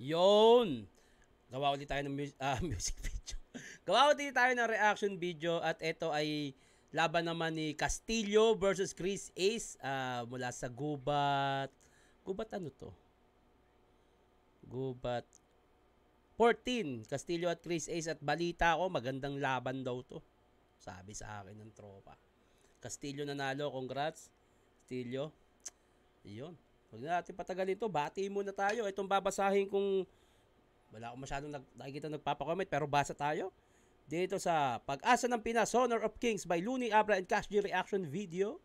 Yon. Gawa ulit tayo ng music video. Gawa ulit tayo ng reaction video at ito ay laban naman ni Castillo versus Chris Ace mula sa Gubat. Gubat ano to? Gubat 14. Castillo at Chris Ace at balita ko magandang laban daw to. Sabi sa akin ng tropa. Castillo nanalo, congrats. Castillo. Ayun. Huwag na natin patagalin ito. Bati muna tayo. Itong babasahin kung wala akong masyadong nakikita nagpapakomment pero basa tayo. Dito sa Pag-asa ng Pinas, Honor of Kings by Looney Abra and Cash G reaction video.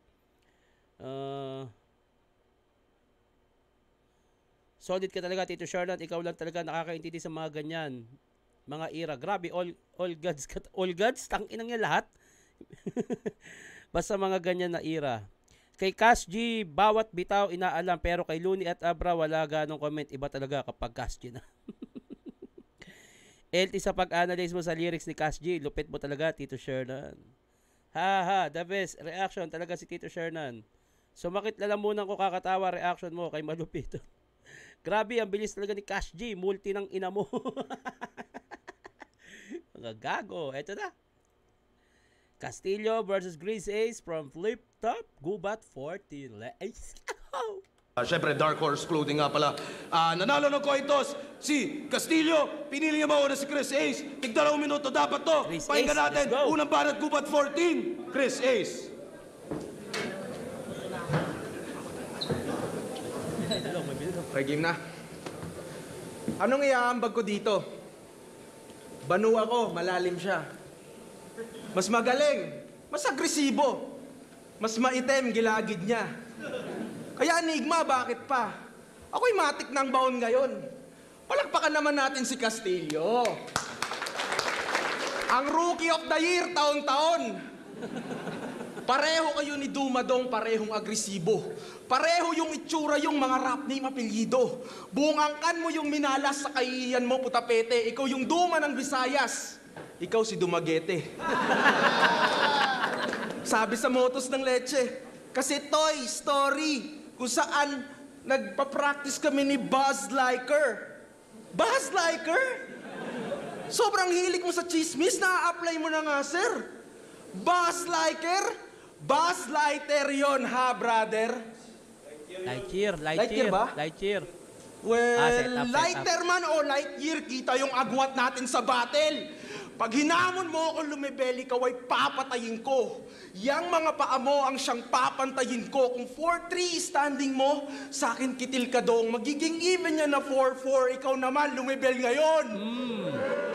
Solid ka talaga, Tito Sherland. Ikaw lang talaga nakakaintindi sa mga ganyan. Mga ira. Grabe, all gods. Tanginang niya lahat. Basta mga ganyan na ira. Kay Cash G, bawat bitaw inaalam. Pero kay Looney at Abra, wala ganong comment. Iba talaga kapag Cash G na. LT sa pag-analyze mo sa lyrics ni Cash G. Lupit mo talaga, Tito Shernan. The best reaction talaga si Tito Shernan. Sumakit lalamunan ko kakatawa reaction mo kay malupit. Grabe, ang bilis talaga ni Cash G. Multi ng ina mo. Mga gago. Eto na. Castillo versus Chris Ace from Flip Top Gubat 14. Let's go! Siyempre, Dark Horse Clothing nga pala. Nanalo ng coin toss si Castillo. Pinili niya mauna si Chris Ace. Tig-2 minuto dapat to. Chris Pakinggan Ace, natin. Unang banat Gubat 14. Chris Ace. Okay, game na. Anong iaambag ko dito? Banu ako, malalim siya. Mas magaling, mas agresibo. Mas maitim, gilagid niya. Kaya enigma, bakit pa? Ako'y matik ng baon ngayon. Palakpakan naman natin si Castillo. Ang Rookie of the Year, taon-taon. Pareho kayo ni Dumadong, parehong agresibo. Pareho yung itsura, yung mga rap name apelyido. Buong angkan mo yung minalas sa kaiyan mo, putapete. Ikaw yung Duma ng Visayas. Ikaw si Dumaguete. Sabi sa Motos ng Leche, kasi Toy Story, kung saan nagpa-practice kami ni Buzz Liker. Buzz Liker? Sobrang hilig mo sa chismis, na-apply mo na nga, sir. Buzz Liker? Buzz Lighter yon, ha, brother? Lightyear ba? Lightyear. Well, lighter man o light year, kita yung agwat natin sa battle. Pag hinamon mo ako lumibel, ikaw ay papatayin ko. Yang mga paa mo ang siyang papantayin ko. Kung 4-3 standing mo, sa akin kitil ka dong. Magiging even yan na 4-4, ikaw naman lumibel ngayon.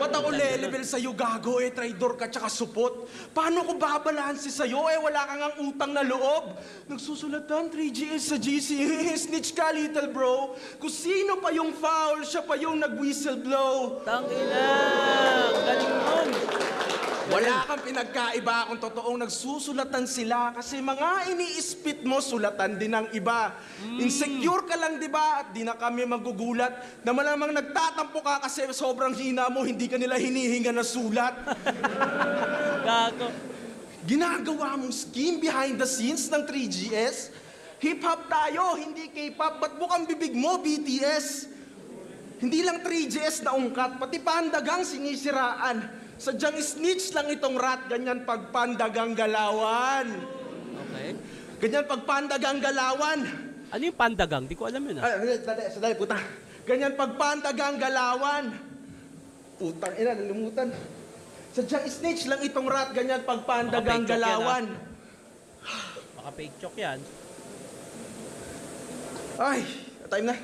Ba't ako level sa'yo, gago, traidor ka tsaka supot? Paano ko babalansi sa'yo, wala kang ang utang na loob? Nagsusulatan 3GS sa GC, snitch ka, little bro. Kung sino pa yung foul, siya pa yung nag-whistleblow. Tangina! Galing nun! Wala kang pinagkaiba kung totoong nagsusulatan sila kasi mga ini-spit mo, sulatan din ng iba. Insecure ka lang, di ba? At di na kami magugulat na malamang nagtatampo ka kasi sobrang hina mo, hindi ka nila hinihinga na sulat. Gago. Ginagawa mong scheme behind the scenes ng 3GS? Hip-hop tayo, hindi K-pop. Ba't bukang bibig mo, BTS? Hindi lang 3GS na ungkat, pati pandagang sinisiraan. Sadyang snitch lang itong rat, ganyan pagpandagang galawan. Okay. Ganyan pagpandagang galawan. Ano yung pandagang? Di ko alam yun, Sadali, puta. Ganyan pagpandagang galawan. Putang ina, nalimutan. Sadyang snitch lang itong rat, ganyan pagpandagang galawan. Baka fake choke yan. Ay, time na.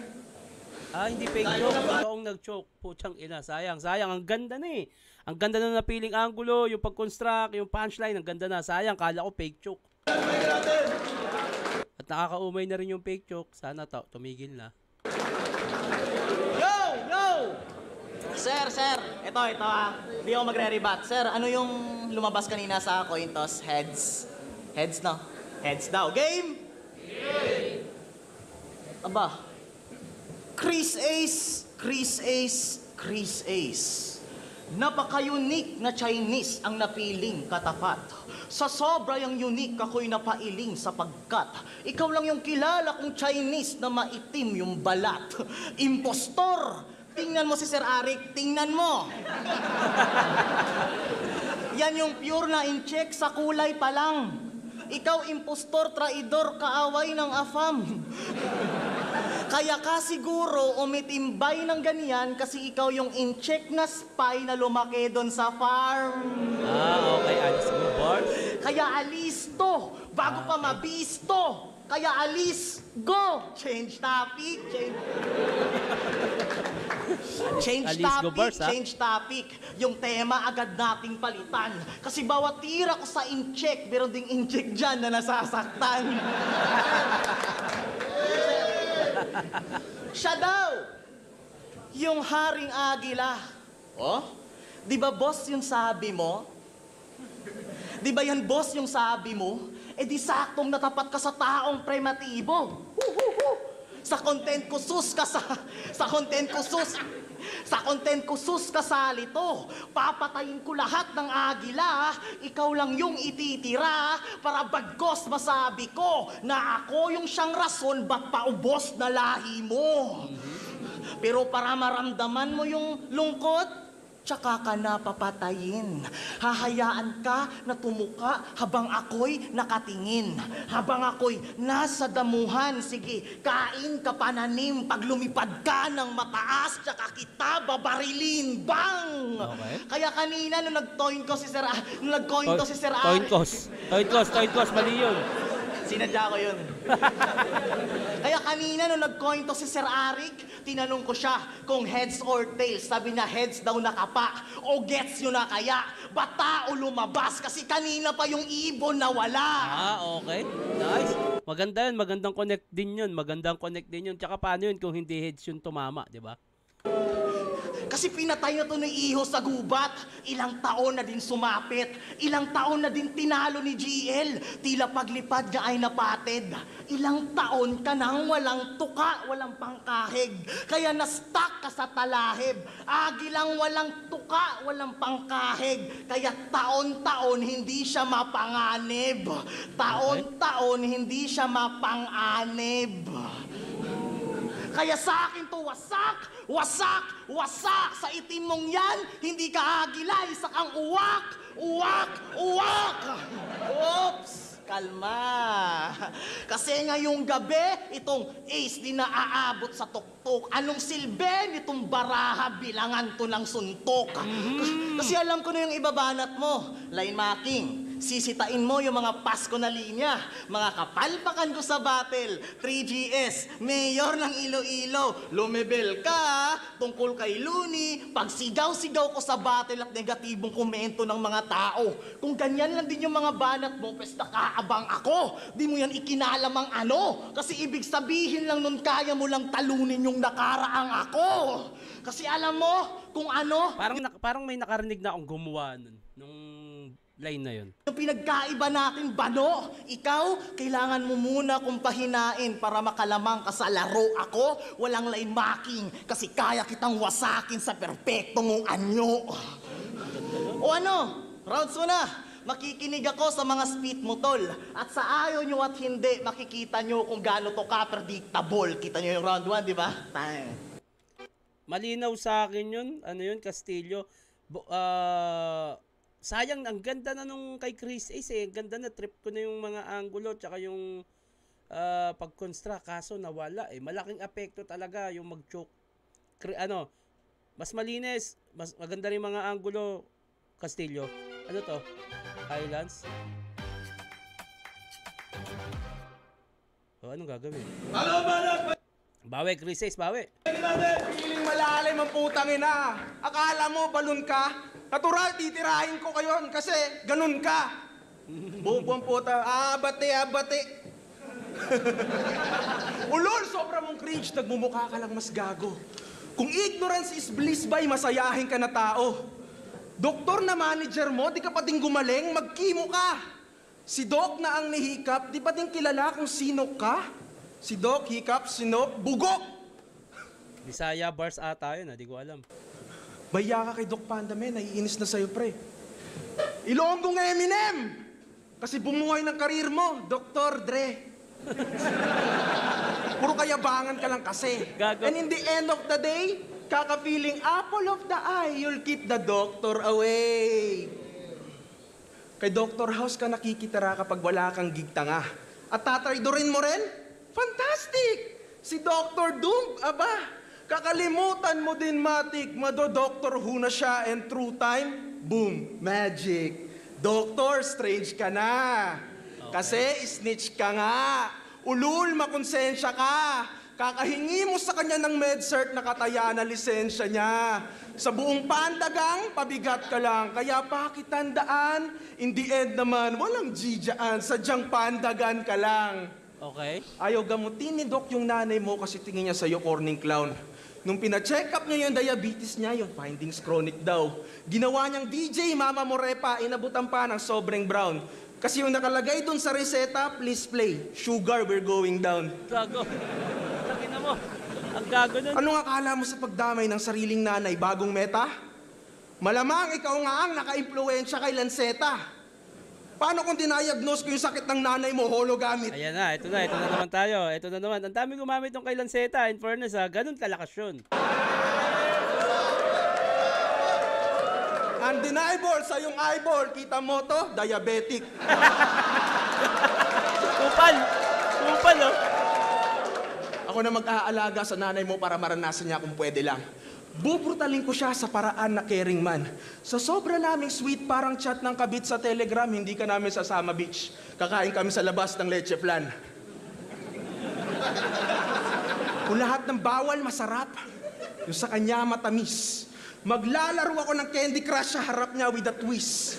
Hindi fake choke. Totoong nag-choke. Putsang ina. Sayang. Ang ganda na eh. Ang ganda na napiling angulo, yung pag-construct, yung punchline, ang ganda na. Sayang, kala ko fake choke. At nakakaumay na rin yung fake choke. Sana tumigil na. Yo! Sir, ito Hindi ako magre-rebat. Sir, ano yung lumabas kanina sa coin toss? Heads. Heads, no? Heads daw. Game? Aba. Chris Ace. Napaka-unique na Chinese ang napiling katapat. Sa sobra yung unique ako'y napailing sapagkat ikaw lang yung kilala kong Chinese na maitim yung balat. Impostor! Tingnan mo si Sir Arik, tingnan mo. Yan yung pure na in-check sa kulay pa lang. Ikaw, impostor, traidor, kaaway ng AFAM. Kaya ka siguro umitimbay ng ganyan kasi ikaw yung in-check na spy na lumaki doon sa farm. Okay, alis mo, boss. Kaya alis to, bago pa mabisto. Kaya alis, go! Change topic, change Alis, go, topic, Bars, ha? change topic. Yung tema agad nating palitan. Kasi bawat tira ko sa in-check, meron ding in-check dyan na nasasaktan. Siya daw, yung Haring Agila. Oh, di ba boss yung sabi mo? Di ba yan boss yung sabi mo? Eh di saktong natapat ka sa taong prematibo. Sa content ko sus ka sa content ko sus ka sa lito. Papatayin ko lahat ng agila. Ikaw lang yung ititira para bagkos masabi ko na ako yung siyang rason ba't paubos na lahi mo. Pero para maramdaman mo yung lungkot, tsaka ka na papatayin. Hahayaan ka na tumuka habang ako'y nakatingin. Habang ako'y nasa damuhan. Sige, kain ka pananim. Pag lumipad ka ng mataas, tsaka kita babarilin. Bang! Okay. Kaya kanina nung nag-coin ko si Sir Toinkos, mali yun. Sinadya ko yun. Kaya kanina nung nag-coin to si Sir Arik, tinanong ko siya kung heads or tails. Sabi niya heads daw nakapa. O gets yun na kaya? Bata o lumabas? Kasi kanina pa yung ibon na wala. Okay. Nice. Maganda yun. Magandang connect din yun. Tsaka paano yun kung hindi heads yung tumama, di ba? Kasi pinatay na to ng iho sa gubat. Ilang taon na din sumapit. Ilang taon na din tinalo ni GL. Tila paglipad niya ay napatid. Ilang taon ka nang walang tuka, walang pangkahig. Kaya na-stuck ka sa talahib. Agilang walang tuka, walang pangkahig. Kaya taon-taon hindi siya mapanganib. Taon-taon hindi siya mapanganib. Kaya sa akin to wasak! Wasak! Wasak! Sa itim mong yan, hindi ka agila, isa kang uwak! Uwak! Uwak! Oops! Kalma! Kasi ngayong gabi, itong ace di na aabot sa tuktok. Anong silbi nitong baraha bilangan to ng suntok? Kasi alam ko na yung ibabanat mo. Line marking. Sisitain mo yung mga Pasko na linya. Mga kapalpakan ko sa battle. 3GS, mayor ng Iloilo. Lumebel ka tungkol kay Looney. Pag sigaw-sigaw ko sa battle at negatibong komento ng mga tao. Kung ganyan lang din yung mga banat mo, pesta kaabang ako. Di mo yan ikinalamang ano. Kasi ibig sabihin lang nun kaya mo lang talunin yung nakaraang ako. Kasi alam mo kung ano. Parang may nakarinig na akong gumawa nun. Nung line na yun. Yung pinagkaiba natin, bano, ikaw, kailangan mo muna kong pahinain para makalamang ka sa laro. Ako, walang line marking kasi kaya kitang wasakin sa perpekto mong anyo. O ano, rounds mo na. Makikinig ako sa mga speed mo, tol. At sa ayaw nyo at hindi, makikita nyo kung gaano to ka-predictable. Kita nyo yung round 1, di ba? Time. Malinaw sa akin yun. Ano yun, Castillo. Sayang, ang ganda na nung kay Chris Ace eh. Ang ganda na, trip ko na yung mga angulo tsaka yung pag-construct. Kaso nawala eh. Malaking apekto talaga yung mag-choke. Mas malinis. Mas maganda rin mga angulo, Castillo. Ano to? Highlands? Anong gagawin? Bawi, Chris Ace, bawi. Piling malalim ang putang ina. Akala mo balon ka? Natural, titirahin ko kayon kasi ganun ka. Bubuang puta. Abate. Ulol, sobra mong cringe. Nagmumukha ka lang mas gago. Kung ignorance is bliss by, masayahin ka na tao. Doktor na manager mo, di ka pa din gumaling, magkimo ka. Si Doc na ang nihikap, di pa din kilala kung sino ka? Si Doc, hikap, sinop, bugok! Bisaya bars ata yun, di ko alam. Baya ka kay Doc Panda, men. Naiinis na sa'yo, pre. Ilonggong Eminem! Kasi bumuhay ng karir mo, Dr. Dre. Puro kayabangan ka lang kasi. Gago. And in the end of the day, Kakapiling apple of the eye, you'll keep the doctor away. Kay Dr. House ka nakikitira kapag wala kang gig tanga. At tatraydorin mo rin? Fantastic! Si Dr. Doom, aba, kakalimutan mo din, Matik. Mado-Doctor Who na siya and through time, boom, magic. Doctor Strange ka na. Kasi snitch ka nga. Ulul, makonsensya ka. Kakahingi mo sa kanya ng med-cert na kataya na lisensya niya. Sa buong pandagang, pabigat ka lang. Kaya pakitandaan, in the end naman, walang G-dyan. Sadyang pandagan ka lang. Okay. Ayaw gamutin ni Doc yung nanay mo kasi tingin niya sa'yo corning clown. Nung pina-check up niya yung diabetes niya, yung findings chronic daw. Ginawa niyang DJ, Mama Morepa, inabutan pa ng sobrang brown. Kasi yung nakalagay dun sa reseta, please play. Sugar, we're going down. Gago. Tangina mo. Ang gago nun. Anong akala mo sa pagdamay ng sariling nanay, bagong meta? Malamang ikaw nga ang naka-impluensya kay Lanceta. Paano kung dinayagnos ko yung sakit ng nanay mo, holo gamit? Ayan na, ito na naman tayo. Ito na naman. Ang dami gumamit ng kay Lanceta. In fairness ha, ganun kalakas yun. Undeniable sa yung eyeball. Kita mo to? Diabetic. Kupal! Kupal oh. Ako na mag-aalaga sa nanay mo para maranasan niya kung pwede lang. Bubrutalin ko siya sa paraan na caring man. Sa sobra naming sweet, parang chat ng kabit sa Telegram, hindi ka namin sasama beach. Kakain kami sa labas ng leche flan. Kung lahat ng bawal masarap, yung sa kanya matamis. Maglalaro ako ng Candy Crush sa harap niya with a twist.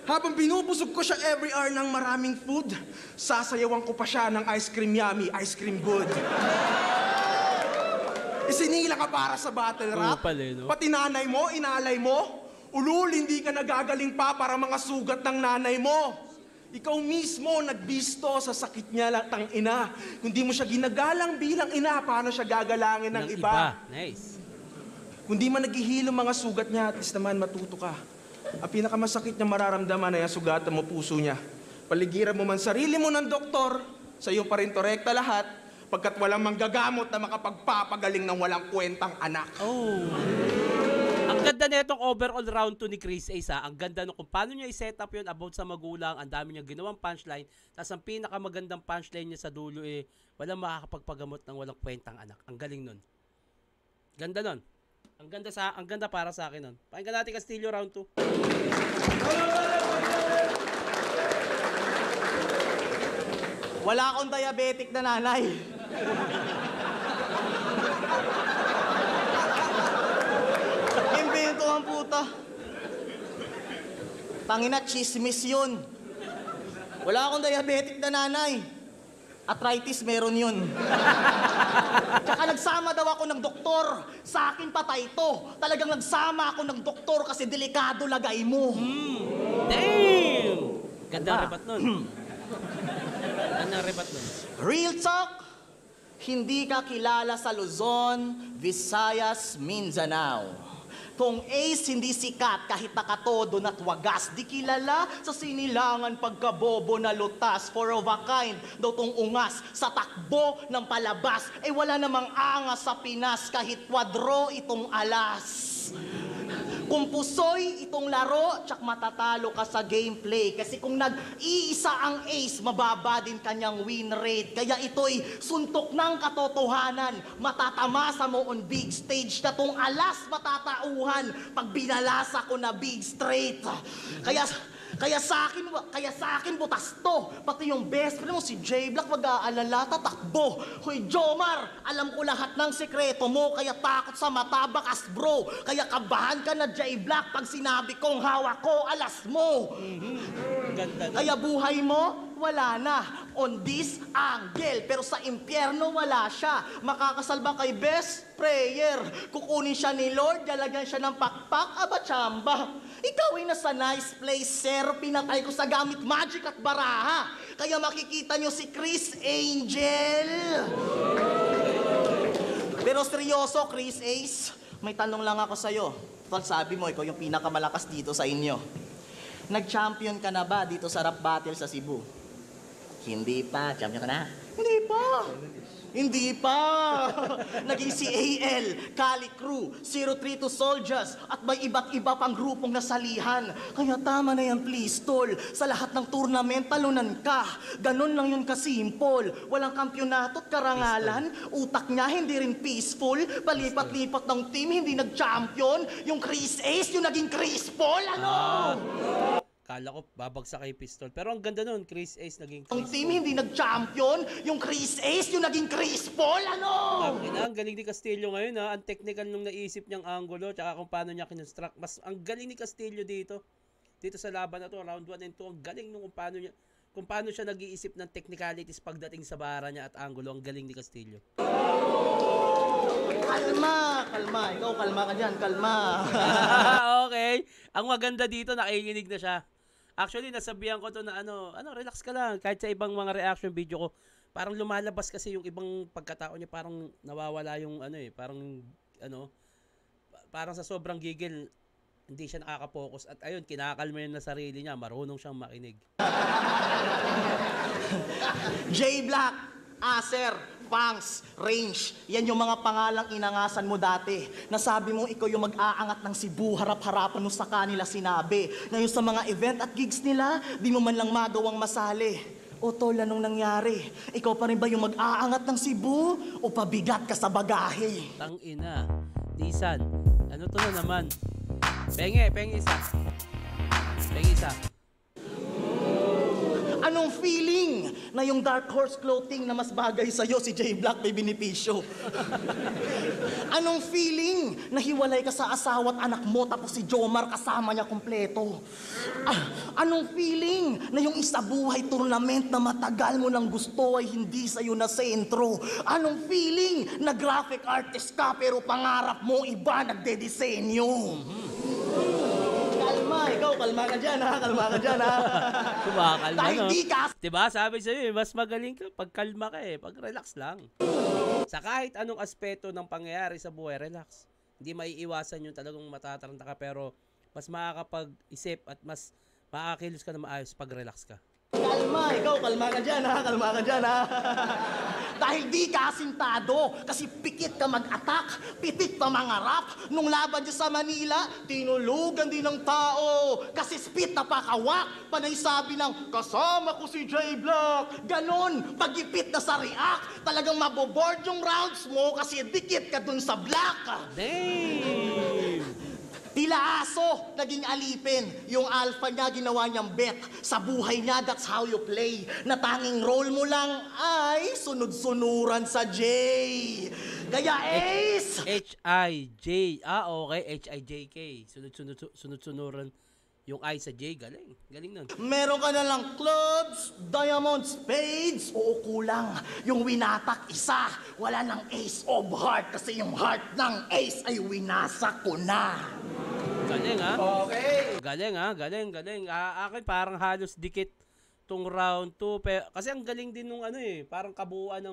Habang binubusog ko siya every hour ng maraming food, sasayawan ko pa siya ng ice cream yummy, ice cream good. Isinila ka para sa battle rap? No? Pati nanay mo, inalay mo? Ulul, hindi ka nagagaling pa para mga sugat ng nanay mo. Ikaw mismo nagbisto sa sakit niya latang ina. Kung di mo siya ginagalang bilang ina, paano siya gagalangin ng iba? Nice. Kung di man naghihilo mga sugat niya, at least naman matuto ka. Ang pinakamasakit niya mararamdaman ay ang sugatan mo puso niya. Paligiran mo man sarili mo ng doktor, sa iyo pa rin to rekta lahat, pagkat walang manggagamot na makapagpapagaling ng walang kwentang anak. Oh. Ang ganda na itong overall round 2 ni Chris Ace ha. Ang ganda no kung paano niya i-set up yun about sa magulang. Ang dami niya ginawang punchline. Tapos ang pinakamagandang punchline niya sa dulo walang makakapagpagamot ng walang kwentang anak. Ang galing nun. Ganda nun. Ang ganda para sa akin nun. Pakinggan natin Castillo round 2. Wala akong diabetic na nanay. Imbento ang puta. Tangina, chismis yun. Wala akong diabetic na nanay. Arthritis, meron yun. Tsaka nagsama daw ako ng doktor. Sa akin patay ito. Talagang nagsama ako ng doktor kasi delikado lagay mo. Damn! Ganda rebat nun. Ganda rebat nun. Real talk, hindi ka kilala sa Luzon, Visayas, Mindanao. Kung Ace hindi sikat kahit nakatodo na't wagas, di kilala sa sinilangan pagkabobo na lutas. For of a kind, daw tong ungas sa takbo ng palabas. Wala namang angas sa Pinas kahit kwadro itong alas. Kung pusoy itong laro, tsak matatalo ka sa gameplay. Kasi kung nag-iisa ang ace, mababa din kanyang win rate. Kaya ito'y suntok ng katotohanan. Matatamasa mo on big stage na tong alas matatauhan pag binalasa ko na big straight. Kaya sa akin butas to. Pati yung best friend mo si J-Black mag-aalala, tatakbo. Hoy Jomar, alam ko lahat ng sekreto mo, kaya takot sa mata bakas bro. Kaya kabahan ka na J-Black pag sinabi kong hawak ko alas mo. Ganda. Kaya buhay mo, wala na. On this angle, pero sa impyerno wala siya. Makakasalba kay best prayer. Kukunin siya ni Lord, lalagyan siya ng pakpak, aba chamba. Ikaw ay nasa nice place, sir. Pinatay ko sa gamit magic at baraha. Kaya makikita nyo si Chris Angel. Pero seryoso, Chris Ace, may tanong lang ako sa'yo. Sabi mo, ikaw yung pinakamalakas dito sa inyo. Nag-champion ka na ba dito sa rap battle sa Cebu? Hindi pa. Champion ka na? Hindi pa. Hindi pa. Naging si AL, Cali Crew, 032 Soldiers, at may iba't iba pang grupong nasalihan. Kaya tama na yan, please, tol. Sa lahat ng tournament, talunan ka. Ganon lang yun kasimple. Walang kampyonato at karangalan. Utak niya, hindi rin peaceful. Palipat-lipat ng team, hindi nag-champion. Yung Chris Ace, yung naging Chris Paul, ano? Kala ko babagsak kay Pistol. Pero ang ganda nun, Chris Ace naging Ang Chris team hindi nag-champion, yung Chris Ace, yung naging Chris Paul, ano? Ang galing ni Castillo ngayon ha. Ang technical nung naisip niyang angulo tsaka kung paano niya kinonstruct. Mas ang galing ni Castillo dito. Dito sa laban na to, round 1 and 2, ang galing nung kung paano siya nag-iisip ng technicalities pagdating sa bara niya at angulo. Ang galing ni Castillo. Kalma. Ikaw, kalma ka dyan, kalma. Okay. Ang maganda dito, nakikinig na siya. Actually, nasabihan ko to na relax ka lang. Kahit sa ibang mga reaction video ko, parang lumalabas kasi yung ibang pagkatao niya, parang nawawala yung parang sa sobrang gigil, hindi siya nakaka-focus. At ayun, kinakalma yun na sarili niya, marunong siyang makinig. J Black, Acer, Pangs, Range, yan yung mga pangalang inangasan mo dati. Nasabi mo ikaw yung mag-aangat ng Cebu, harap-harapan mo sa kanila sinabi. Ngayon sa mga event at gigs nila, di mo man lang magawang masali. O tol, anong nangyari? Ikaw pa rin ba yung mag-aangat ng Cebu? O pabigat ka sa bagahe? Tangina, Nissan, ano to na naman? Penge isa. Anong feeling na yung dark horse clothing na mas bagay sa'yo si J Black may benepisyo? Anong feeling na hiwalay ka sa asawa at anak mo tapos si Jomar kasama niya kompleto? Anong feeling na yung isabuhay tournament na matagal mo nang gusto ay hindi sa'yo na sentro? Anong feeling na graphic artist ka pero pangarap mo iba nagdedisenyo? Kalma ka dyan ha. Kumakalma, Dahil no? di ka... Diba, sabi sa'yo, mas magaling ka pag kalma ka pag relax lang. Sa kahit anong aspeto ng pangyayari sa buhay, relax. Hindi maiiwasan yung talagang matataranta ka, pero mas makakapag-isip at mas makakakilos ka na maayos pag relax ka. Kalma ka dyan ha. Dahil di ka asintado, kasi pikit ka mag-attack, pitik pa mangarap. Nung laban dyan sa Manila, tinulugan din ng tao. Kasi spit na pakawak, panay sabi ng, kasama ko si J Block. Ganon, pag-ipit na sa react, talagang maboboard yung rounds mo kasi dikit ka dun sa block. Damn! Tila aso, naging alipin. Yung alpha niya, ginawa niyang bet. Sa buhay niya, that's how you play. Na tanging role mo lang ay sunod-sunuran sa J. Kaya Ace! H-I-J. Okay. H-I-J-K. Sunod-sunuran yung I sa J. Galing nun. Meron ka na lang clubs, diamonds, spades, o kulang. Yung winatak isa, wala ng ace of heart kasi yung heart ng ace ay winasak ko na. Galing ha? Okay. Galing. Akin parang halos dikit tong round 2. Kasi ang galing din nung parang kabuuan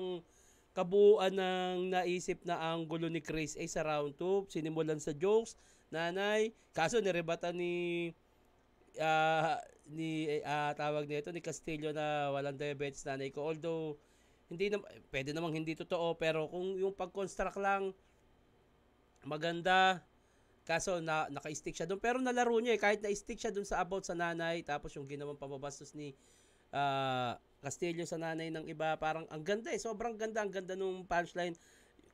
ng naisip na angulo ni Chris sa round 2. Sinimulan sa jokes, nanay. Kaso nirebatan tawag nito ni Castillo na walang diabetes nanay ko. Although pwede namang hindi totoo, pero kung yung pag-construct lang maganda. Kaso naka-stick siya doon, pero nalaro niya kahit na-stick siya doon sa about sa nanay, tapos yung ginawang pamabastos ni Castillo sa nanay ng iba, parang ang ganda sobrang ganda, ang ganda nung punchline.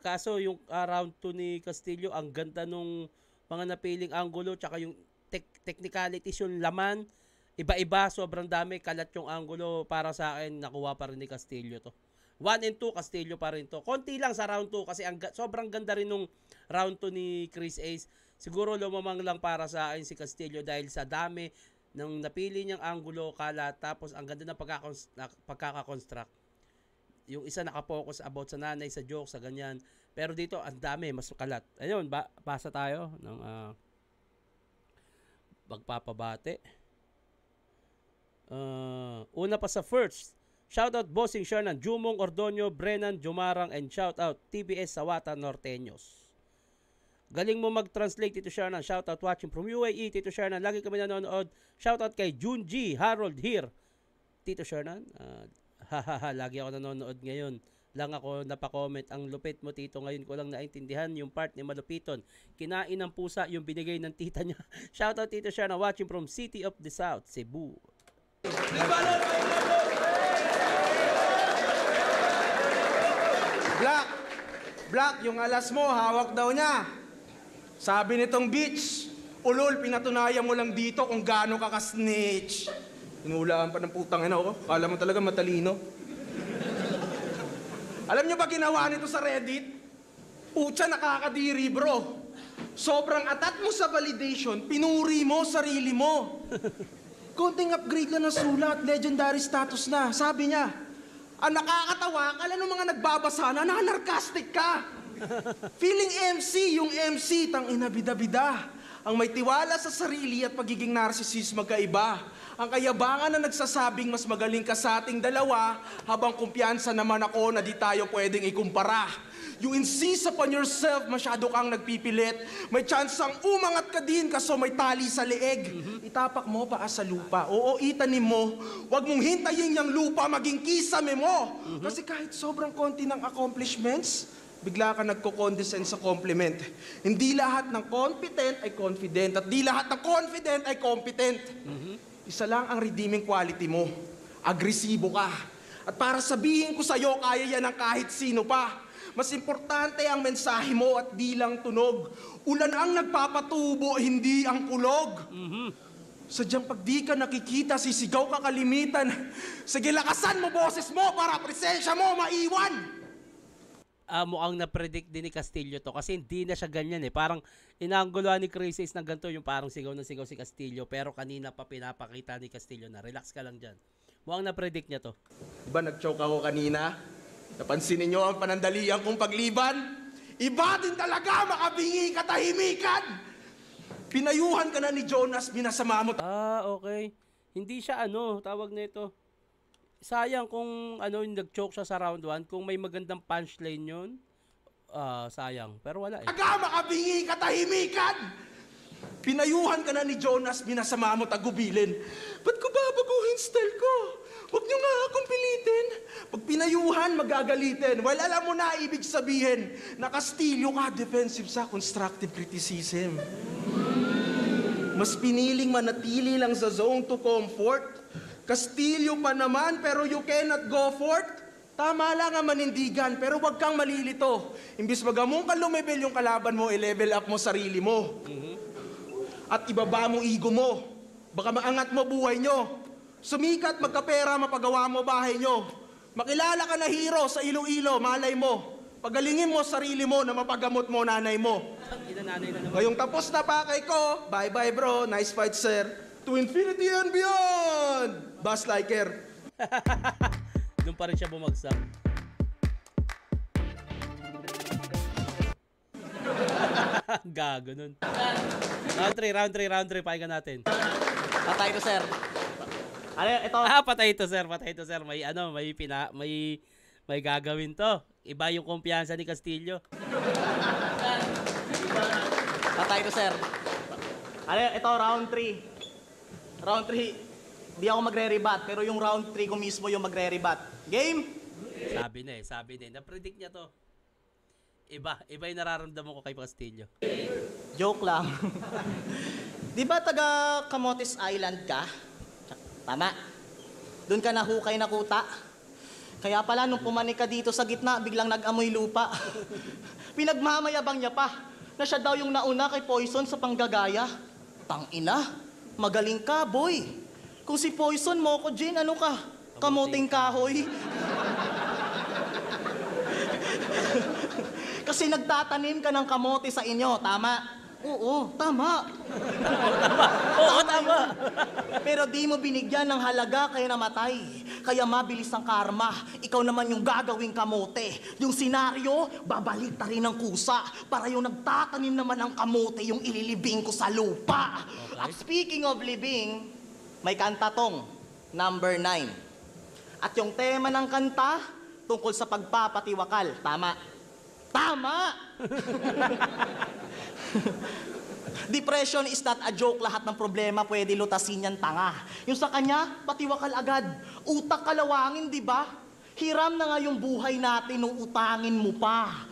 Kaso yung round 2 ni Castillo, ang ganda nung mga napiling angulo, tsaka yung technicalities, yung laman, iba-iba, sobrang dami, kalat yung angulo. Para sa akin, nakuha pa rin ni Castillo to. 1 and 2, Castillo pa rin to. Konti lang sa round 2 kasi sobrang ganda rin nung round 2 ni Chris Ace. Siguro lumamang lang para sa akin si Castillo dahil sa dami ng napili niyang angulo, kalat, tapos ang ganda ng pagkakakonstruct. Yung isa nakapokus about sa nanay, sa joke, sa ganyan. Pero dito, ang dami, mas kalat. Ayun, basa tayo ng magpapabate. Una pa sa first, shoutout Bossing Shernan, Jumong Ordonio, Brennan, Jumarang, and shoutout TBS Sawata Norteños. Galing mo mag-translate, Tito Shernan. Shoutout watching from UAE, Tito Shernan. Lagi kami nanonood. Shoutout kay Junji Harold here, Tito Shernan. Hahaha, lagi ako nanonood ngayon. Lang ako napakomment, ang lupit mo tito, ngayon ko lang naintindihan yung part ni Malupiton. Kinain ng pusa yung binigay ng tita niya. Shoutout Tito Sharna watching from City of the South, Cebu. Black, yung alas mo, hawak daw niya. Sabi nitong bitch, ulol, pinatunayan mo lang dito kung gaano ka ka-snitch. Inulaan pa ng putang ina ko. Kala mo talaga matalino. Alam niyo ba ginawa nito sa Reddit? Pucha, nakakadiri, bro. Sobrang atat mo sa validation, pinuri mo sarili mo. Konting upgrade lang ng sulat, legendary status na. Sabi niya, ang nakakatawa, kala nung mga nagbabasa na nanarkastic ka. Feeling MC, yung MC, tang inabida-bida. Ang may tiwala sa sarili at pagiging narcissist magkaiba. Ang kayabangan na nagsasabing mas magaling ka sa ating dalawa, habang kumpiyansa naman ako na di tayo pwedeng ikumpara. You insist upon yourself, masyado kang nagpipilit. May chance ang umangat ka din kaso may tali sa leeg. Itapak mo paa sa lupa. Oo, itanim mo. Huwag mong hintayin yung lupa maging kisame mo. Kasi kahit sobrang konti ng accomplishments, bigla ka nagko-condescend sa compliment. Hindi lahat ng competent ay confident at di lahat ng confident ay competent. Isa lang ang redeeming quality mo. Agresibo ka. At para sabihin ko sa'yo, kaya yan ng kahit sino pa. Mas importante ang mensahe mo at di lang tunog. Ulan ang nagpapatubo, hindi ang kulog. Sadyang pag di ka nakikita, sisigaw ka kalimitan. Sige, lakasan mo boses mo para presensya mo maiwan. Mukhang na-predict din ni Castillo to kasi hindi na siya ganyan eh. Parang inaangguluhan ni Chris Ace ng ganito, yung parang sigaw na sigaw si Castillo, pero kanina pa pinapakita ni Castillo na relax ka lang dyan. Mukhang na-predict niya to. Diba nag-choke ako kanina? Napansin ninyo ang panandalian kong pagliban? Iba din talaga makabingi katahimikan! Pinayuhan ka na ni Jonas, binasama mo. Okay. Hindi siya tawag na ito. Sayang kung yung nag-choke siya sa round 1, kung may magandang punchline yun, sayang. Pero wala eh. Taga makabingi katahimikan! Pinayuhan ka na ni Jonas, binasama mo tagubilin. Ba't ko babaguhin style ko? Huwag niyo nga akong pilitin. Pag pinayuhan, magagalitin. Well, alam mo na ibig sabihin, na Castillo ka, defensive sa constructive criticism. Mas piniling manatili lang sa zone to comfort. Castillo pa naman, pero you cannot go forth. Tama lang ang manindigan, pero wag kang malilito. Imbis magamong ka lumibel yung kalaban mo, i-level up mo sarili mo. At ibaba mo ego mo. Baka maangat mo buhay nyo. Sumikat, magkapera, mapagawa mo bahay nyo. Makilala ka na hero sa Iloilo, malay mo. Pagalingin mo sarili mo na mapagamot mo nanay mo. Ngayong tapos na pakay ko, bye-bye bro, nice fight sir. To infinity and beyond! Buzz Liker. Doon pa rin siya bumagsak. Gago nun. Round 3, pakinggan natin. Patay to, sir. Ano, ito. Patay to, sir. May gagawin to. Iba yung kumpiyansa ni Castillo. Patay to, sir. Ano, ito, round 3. Round 3, di ako magre-rebat, pero yung round 3 ko mismo yung magre-rebat. Game? Sabi na eh. Na-predict niya to. Iba yung nararamdaman ko kay Castillo. Joke lang. Di ba taga Camotes Island ka? Tama. Doon ka nahukay na kuta. Kaya pala nung pumanik ka dito sa gitna, biglang nag-amoy lupa. Pinagmamayabang niya pa na siya daw yung nauna kay Poison sa panggagaya. Tangina. Magaling ka, boy. Kung si Poison mo ko, Jane, ano ka? Kamuting kahoy. Kasi nagtatanim ka ng kamote sa inyo, tama? Oo, tama. Tama. Pero di mo binigyan ng halaga kaya namatay. Kaya mabilis ang karma. Ikaw naman yung gagawing kamote. Yung senaryo, babalik ta rin ng kusa. Para yung nagtatanim naman ng kamote, yung ililibing ko sa lupa. Okay. At speaking of living, may kanta tong, number 9. At yung tema ng kanta, tungkol sa pagpapatiwakal. Tama. Tama! Depression is not a joke. Lahat ng problema pwede lutasin yan, tanga. Yung sa kanya, patiwakal agad. Utak kalawangin, di ba? Hiram na nga yung buhay natin nung utangin mo pa.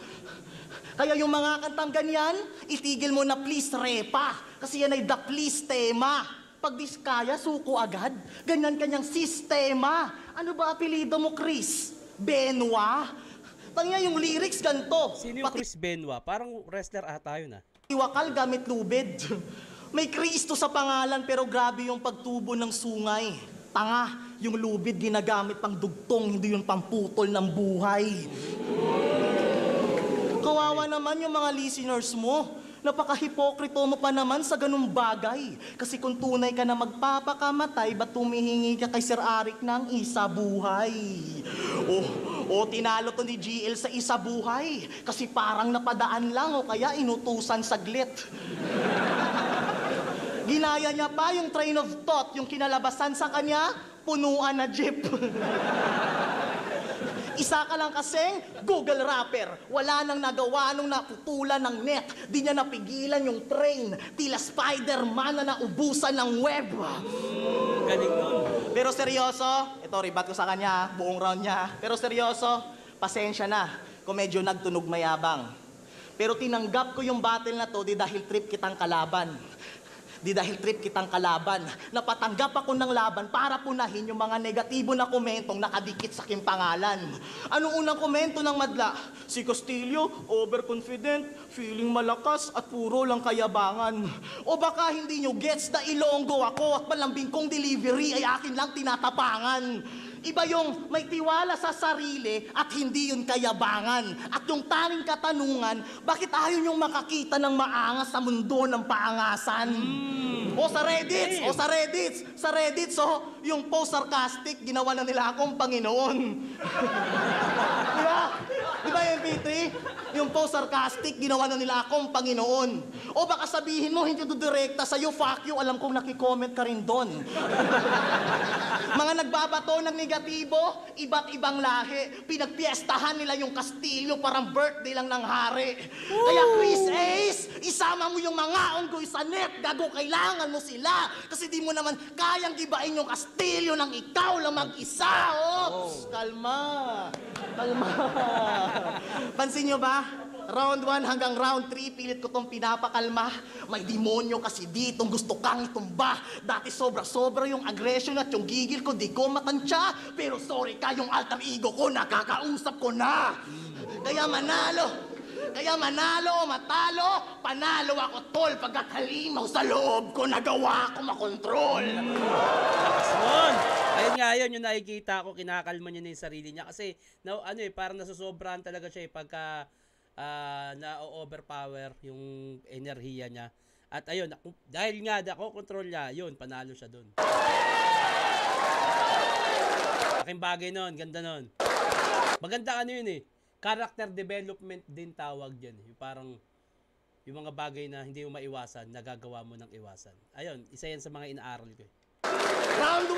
Kaya yung mga kantang ganyan, itigil mo na please repa. Kasi yan ay the please tema. Pag diskaya, suko agad. Ganyan kanyang sistema. Ano ba apelido mo, Chris? Benoit? Tanya yung lyrics ganito. Sino yung Chris Benoit? Parang wrestler ata yun ah. Iwakal gamit lubid. May Kristo sa pangalan pero grabe yung pagtubo ng sungay. Tanga, yung lubid ginagamit pang dugtong, hindi yung pamputol ng buhay. Kawawa naman yung mga listeners mo. Napaka-hipokrito mo pa naman sa ganung bagay. Kasi kung tunay ka na magpapakamatay, ba't tumihingi ka kay Sir Arik ng isa buhay? Tinalo to ni GL sa isa buhay. Kasi parang napadaan lang o kaya inutusan saglit. Ginaya niya pa yung train of thought, yung kinalabasan sa kanya, punuan na jeep. Isa ka lang kasing Google rapper. Wala nang nagawa nung naputulan ng net. Di niya napigilan yung train. Tila Spider-Man na naubusan ng web. Galing nun. Pero seryoso, ito ribat ko sa kanya, buong round niya. Pero seryoso, pasensya na kung medyo nagtunog mayabang. Pero tinanggap ko yung battle na to di dahil trip kitang kalaban. Di dahil trip kitang kalaban. Napatanggap ako ng laban para punahin yung mga negatibo na komentong nakadikit sa aking pangalan. Anong unang komento ng madla? Si Castillo, overconfident, feeling malakas at puro lang kayabangan. O baka hindi nyo gets na Ilonggo ako at malambing kong delivery ay akin lang tinatapangan. Iba yung may tiwala sa sarili at hindi yun kayabangan. At yung tanging katanungan, bakit ayaw yung makakita ng maangas sa mundo ng paangasan? O sa Reddit, yung post sarcastic, ginawa na nila akong Panginoon. Di ba yung MP3? Yung post sarcastic, ginawa na nila akong Panginoon. O baka sabihin mo, hindi direkta sa'yo, fuck you, alam kong nakicomment ka rin doon. Mga nagbabato ng negatibo, iba't ibang lahi. Pinagpiestahan nila yung Kastilyo, parang birthday lang ng hari. Kaya Chris Ace, isama mo yung mga unggoy sa net, gago, kailangan mo sila. Kasi di mo naman kayang gibain yung Kastilyo nang ikaw lang mag-isa. Kalma. Pansin nyo ba? Round 1 hanggang round 3, pilit ko tong pinapakalma. May demonyo kasi ditong gusto kang itumba. Dati sobra-sobra yung aggression at yung gigil ko, di ko matansya. Pero sorry ka, yung alter ego ko, nakakausap ko na. Kaya manalo o matalo, panalo ako tol. Pagkat halimaw sa loob ko, nagawa ko makontrol. Yun. Ayun nga yun, yung nakikita ko, kinakalma niya na yung sarili niya. Kasi, parang nasusobrahan talaga siya pagka na-overpower yung enerhiya niya. At ayun, dahil nga control niya, yun, panalo siya dun. Aking bagay nun, ganda nun. Maganda yun character development din tawag dyan. Yung parang, yung mga bagay na hindi mo maiwasan, nagagawa mo ng iwasan. Ayun, isa yan sa mga inaaral ko. Round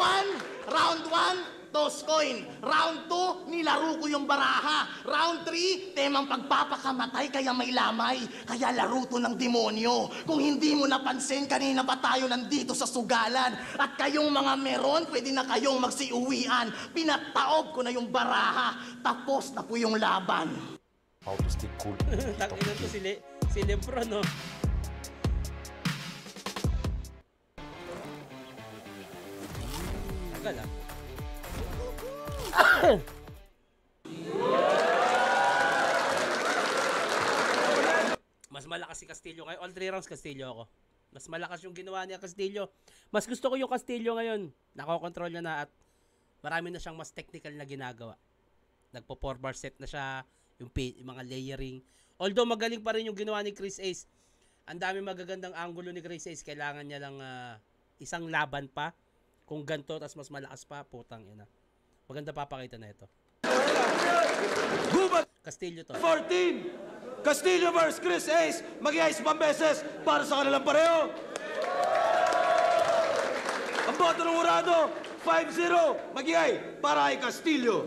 1, toss coin. Round 2, nilaro ko yung baraha. Round 3, temang pagpapakamatay kaya may lamay. Kaya laro to ng demonyo. Kung hindi mo napansin, kanina pa tayo nandito sa sugalan. At kayong mga meron, pwede na kayong magsiuwian. Pinataob ko na yung baraha. Tapos na po yung laban. How to stay cool. Takinan to si Lebron, no? Tagal, ah. Mas malakas si Castillo ngayon. All 3 rounds Castillo ako. Mas malakas yung ginawa niya Castillo. Mas gusto ko yung Castillo ngayon. Nakokontrol niya na at marami na siyang mas technical na ginagawa. Nagpo 4-bar set na siya. Yung mga layering. Although magaling pa rin yung ginawa ni Chris Ace. Ang dami magagandang angulo ni Chris Ace. Kailangan niya lang isang laban pa. Kung ganito, tas mas malakas pa, putang ina. Maganda papakita na ito. Gubat Castillo to. 14! Castillo vs. Chris Ace. Mag-iayos pang beses para sa kanilang pareho. Ang boto ng urado, 5-0. Mag-iay para kay Castillo.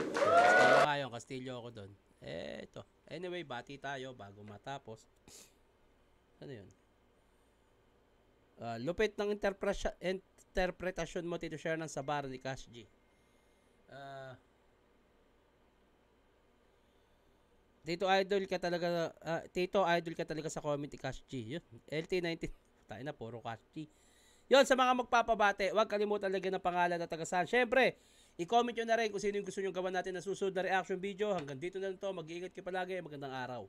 Castillo ako doon. Ito. Anyway, bati tayo bago matapos. Ano yun? Lupit ng interpretasyon mo, Tito Share ng Sabar ni Cash G. Tito Idol ka talaga, Tito Idol ka talaga sa comment ni Cash G. Yun, LT19. Tayo na, puro Cash G. Yun, sa mga magpapabate, huwag kalimutan lagyan ng pangalan at tagasan. Syempre, i-comment nyo na rin kung sino yung gusto nyo gawan natin na susunod na reaction video. Hanggang dito na lang to. Mag-iingat kayo palagi. Magandang araw.